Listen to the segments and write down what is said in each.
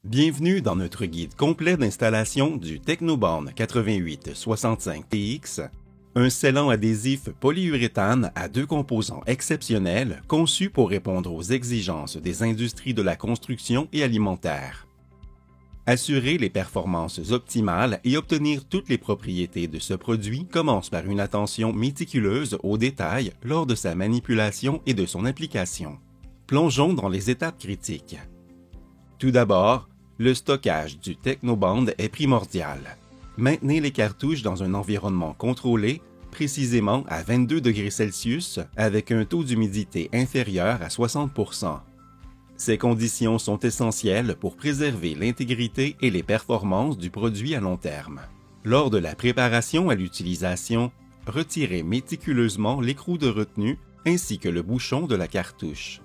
Bienvenue dans notre guide complet d'installation du Tecnoborn 8865TX, un scellant adhésif polyuréthane à deux composants exceptionnels conçu pour répondre aux exigences des industries de la construction et alimentaire. Assurer les performances optimales et obtenir toutes les propriétés de ce produit commence par une attention méticuleuse aux détails lors de sa manipulation et de son application. Plongeons dans les étapes critiques. Tout d'abord, le stockage du Tecnoborn est primordial. Maintenez les cartouches dans un environnement contrôlé, précisément à 22 degrés Celsius, avec un taux d'humidité inférieur à 60%. Ces conditions sont essentielles pour préserver l'intégrité et les performances du produit à long terme. Lors de la préparation à l'utilisation, retirez méticuleusement l'écrou de retenue ainsi que le bouchon de la cartouche.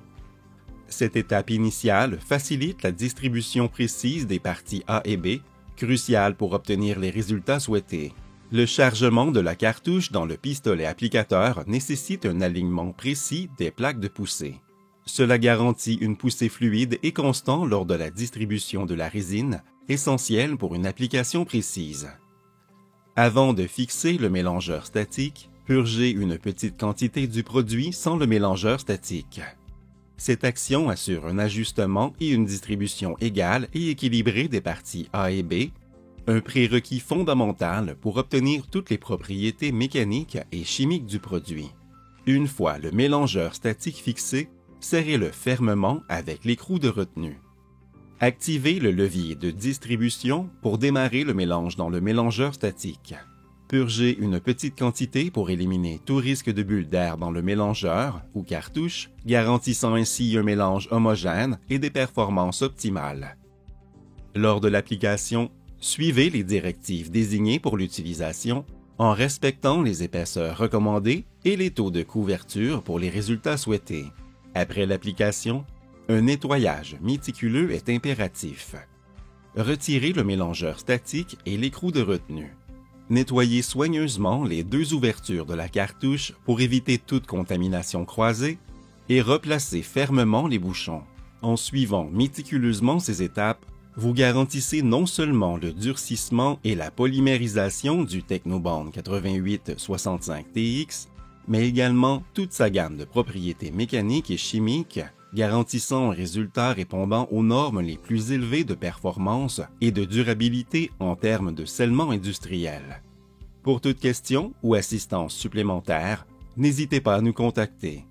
Cette étape initiale facilite la distribution précise des parties A et B, cruciale pour obtenir les résultats souhaités. Le chargement de la cartouche dans le pistolet applicateur nécessite un alignement précis des plaques de poussée. Cela garantit une poussée fluide et constante lors de la distribution de la résine, essentielle pour une application précise. Avant de fixer le mélangeur statique, purgez une petite quantité du produit sans le mélangeur statique. Cette action assure un ajustement et une distribution égale et équilibrée des parties A et B, un prérequis fondamental pour obtenir toutes les propriétés mécaniques et chimiques du produit. Une fois le mélangeur statique fixé, serrez-le fermement avec l'écrou de retenue. Activez le levier de distribution pour démarrer le mélange dans le mélangeur statique. Purgez une petite quantité pour éliminer tout risque de bulles d'air dans le mélangeur ou cartouche, garantissant ainsi un mélange homogène et des performances optimales. Lors de l'application, suivez les directives désignées pour l'utilisation en respectant les épaisseurs recommandées et les taux de couverture pour les résultats souhaités. Après l'application, un nettoyage méticuleux est impératif. Retirez le mélangeur statique et l'écrou de retenue. Nettoyez soigneusement les deux ouvertures de la cartouche pour éviter toute contamination croisée et replacez fermement les bouchons. En suivant méticuleusement ces étapes, vous garantissez non seulement le durcissement et la polymérisation du Tecnoborn 8865TX, mais également toute sa gamme de propriétés mécaniques et chimiques, garantissant un résultat répondant aux normes les plus élevées de performance et de durabilité en termes de scellement industriel. Pour toute question ou assistance supplémentaire, n'hésitez pas à nous contacter.